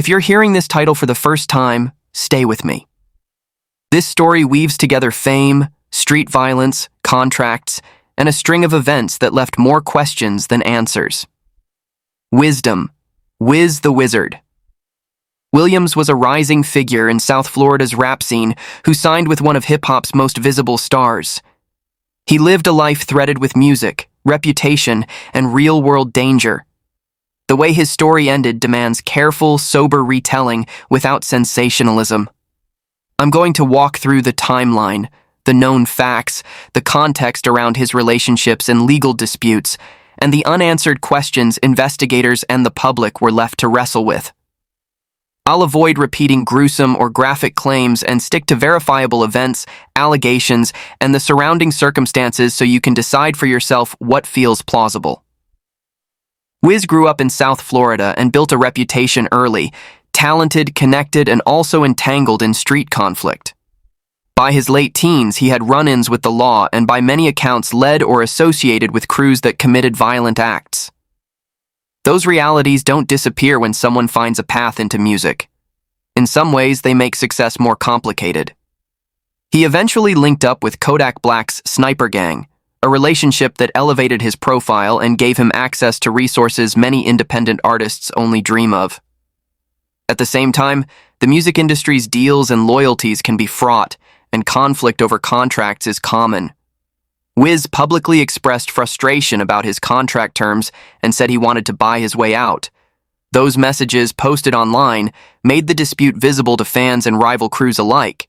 If you're hearing this title for the first time, stay with me. This story weaves together fame, street violence, contracts, and a string of events that left more questions than answers. Wisdom, WizDaWizard. Williams was a rising figure in South Florida's rap scene who signed with one of hip-hop's most visible stars. He lived a life threaded with music, reputation, and real-world danger. The way his story ended demands careful, sober retelling without sensationalism. I'm going to walk through the timeline, the known facts, the context around his relationships and legal disputes, and the unanswered questions investigators and the public were left to wrestle with. I'll avoid repeating gruesome or graphic claims and stick to verifiable events, allegations, and the surrounding circumstances so you can decide for yourself what feels plausible. Wiz grew up in South Florida and built a reputation early, talented, connected, and also entangled in street conflict. By his late teens, he had run-ins with the law and by many accounts led or associated with crews that committed violent acts. Those realities don't disappear when someone finds a path into music. In some ways, they make success more complicated. He eventually linked up with Kodak Black's Sniper Gang, a relationship that elevated his profile and gave him access to resources many independent artists only dream of. At the same time, the music industry's deals and loyalties can be fraught, and conflict over contracts is common. Wiz publicly expressed frustration about his contract terms and said he wanted to buy his way out. Those messages, posted online, made the dispute visible to fans and rival crews alike.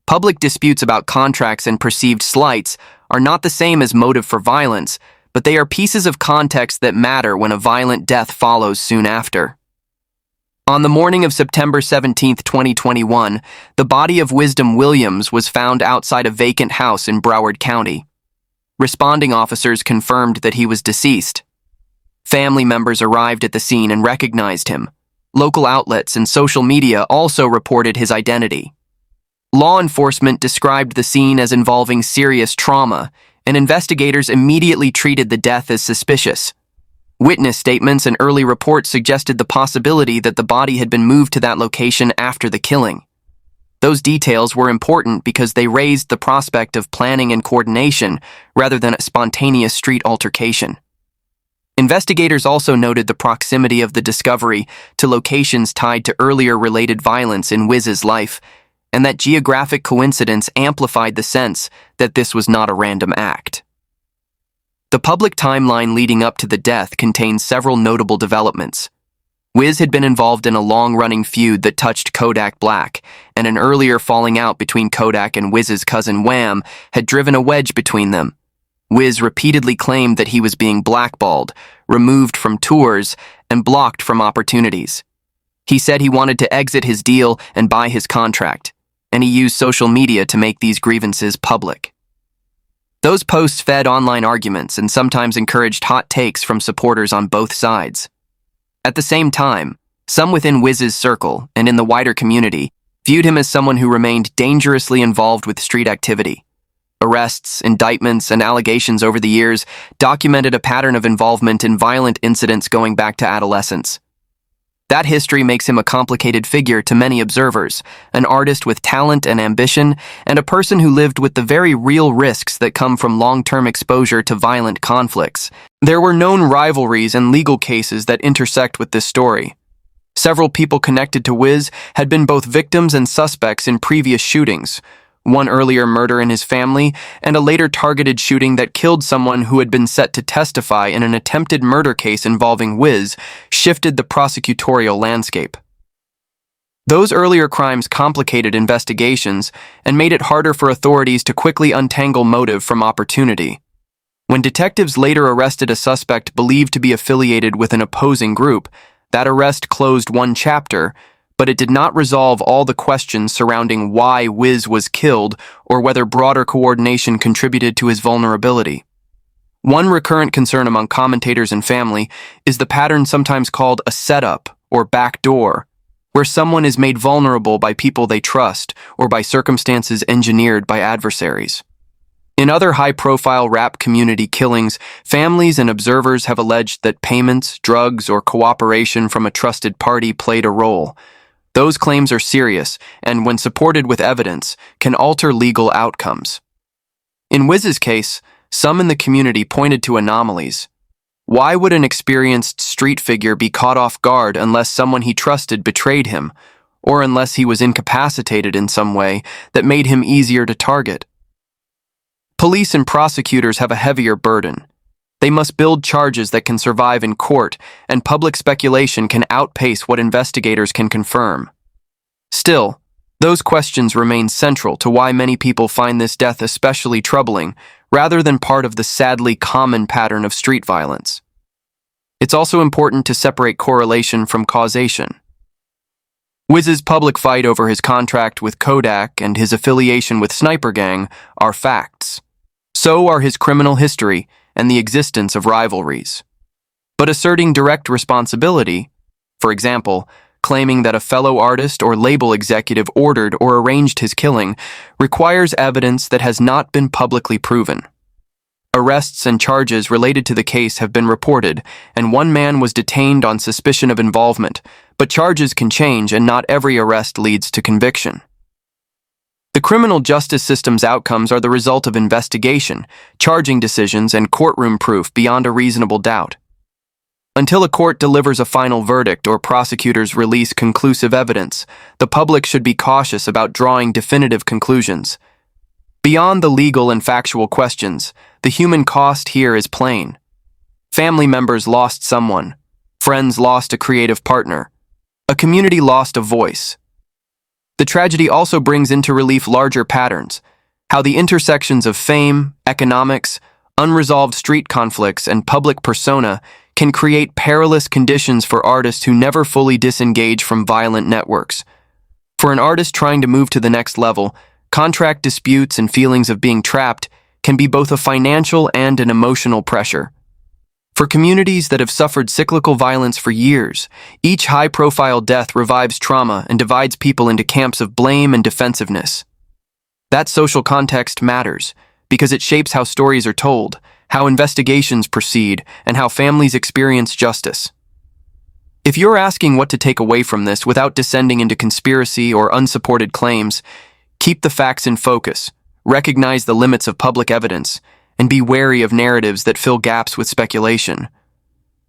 Public disputes about contracts and perceived slights are not the same as motive for violence, but they are pieces of context that matter when a violent death follows soon after. On the morning of September 17, 2021, the body of Wisdom Williams was found outside a vacant house in Broward County. Responding officers confirmed that he was deceased. Family members arrived at the scene and recognized him. Local outlets and social media also reported his identity. Law enforcement described the scene as involving serious trauma, and investigators immediately treated the death as suspicious. Witness statements and early reports suggested the possibility that the body had been moved to that location after the killing. Those details were important because they raised the prospect of planning and coordination rather than a spontaneous street altercation. Investigators also noted the proximity of the discovery to locations tied to earlier related violence in Wiz's life, and that geographic coincidence amplified the sense that this was not a random act. The public timeline leading up to the death contains several notable developments. Wiz had been involved in a long-running feud that touched Kodak Black, and an earlier falling out between Kodak and Wiz's cousin Wham had driven a wedge between them. Wiz repeatedly claimed that he was being blackballed, removed from tours, and blocked from opportunities. He said he wanted to exit his deal and buy his contract, and he used social media to make these grievances public. Those posts fed online arguments and sometimes encouraged hot takes from supporters on both sides. At the same time, some within Wiz's circle and in the wider community viewed him as someone who remained dangerously involved with street activity. Arrests, indictments, and allegations over the years documented a pattern of involvement in violent incidents going back to adolescence. That history makes him a complicated figure to many observers, an artist with talent and ambition, and a person who lived with the very real risks that come from long-term exposure to violent conflicts. There were known rivalries and legal cases that intersect with this story. Several people connected to Wiz had been both victims and suspects in previous shootings, one earlier murder in his family, and a later targeted shooting that killed someone who had been set to testify in an attempted murder case involving Wiz, shifted the prosecutorial landscape. Those earlier crimes complicated investigations and made it harder for authorities to quickly untangle motive from opportunity. When detectives later arrested a suspect believed to be affiliated with an opposing group, that arrest closed one chapter, but it did not resolve all the questions surrounding why Wiz was killed or whether broader coordination contributed to his vulnerability. One recurrent concern among commentators and family is the pattern sometimes called a setup or backdoor, where someone is made vulnerable by people they trust or by circumstances engineered by adversaries. In other high-profile rap community killings, families and observers have alleged that payments, drugs, or cooperation from a trusted party played a role. Those claims are serious and, when supported with evidence, can alter legal outcomes. In Wiz's case, some in the community pointed to anomalies. Why would an experienced street figure be caught off guard unless someone he trusted betrayed him, or unless he was incapacitated in some way that made him easier to target? Police and prosecutors have a heavier burden. They must build charges that can survive in court, and public speculation can outpace what investigators can confirm. Still, those questions remain central to why many people find this death especially troubling, rather than part of the sadly common pattern of street violence. It's also important to separate correlation from causation. Wiz's public fight over his contract with Kodak and his affiliation with Sniper Gang are facts. So are his criminal history and the existence of rivalries. But asserting direct responsibility, for example, claiming that a fellow artist or label executive ordered or arranged his killing, requires evidence that has not been publicly proven. Arrests and charges related to the case have been reported, and one man was detained on suspicion of involvement, but charges can change and not every arrest leads to conviction. The criminal justice system's outcomes are the result of investigation, charging decisions, and courtroom proof beyond a reasonable doubt. Until a court delivers a final verdict or prosecutors release conclusive evidence, the public should be cautious about drawing definitive conclusions. Beyond the legal and factual questions, the human cost here is plain. Family members lost someone, friends lost a creative partner, a community lost a voice. The tragedy also brings into relief larger patterns, how the intersections of fame, economics, unresolved street conflicts, and public persona can create perilous conditions for artists who never fully disengage from violent networks. For an artist trying to move to the next level, contract disputes and feelings of being trapped can be both a financial and an emotional pressure. For communities that have suffered cyclical violence for years, each high-profile death revives trauma and divides people into camps of blame and defensiveness. That social context matters, because it shapes how stories are told, how investigations proceed, and how families experience justice. If you're asking what to take away from this without descending into conspiracy or unsupported claims, keep the facts in focus, recognize the limits of public evidence, and be wary of narratives that fill gaps with speculation.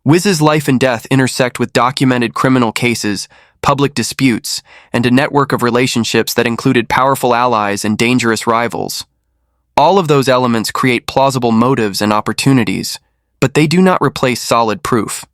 Wiz's life and death intersect with documented criminal cases, public disputes, and a network of relationships that included powerful allies and dangerous rivals. All of those elements create plausible motives and opportunities, but they do not replace solid proof.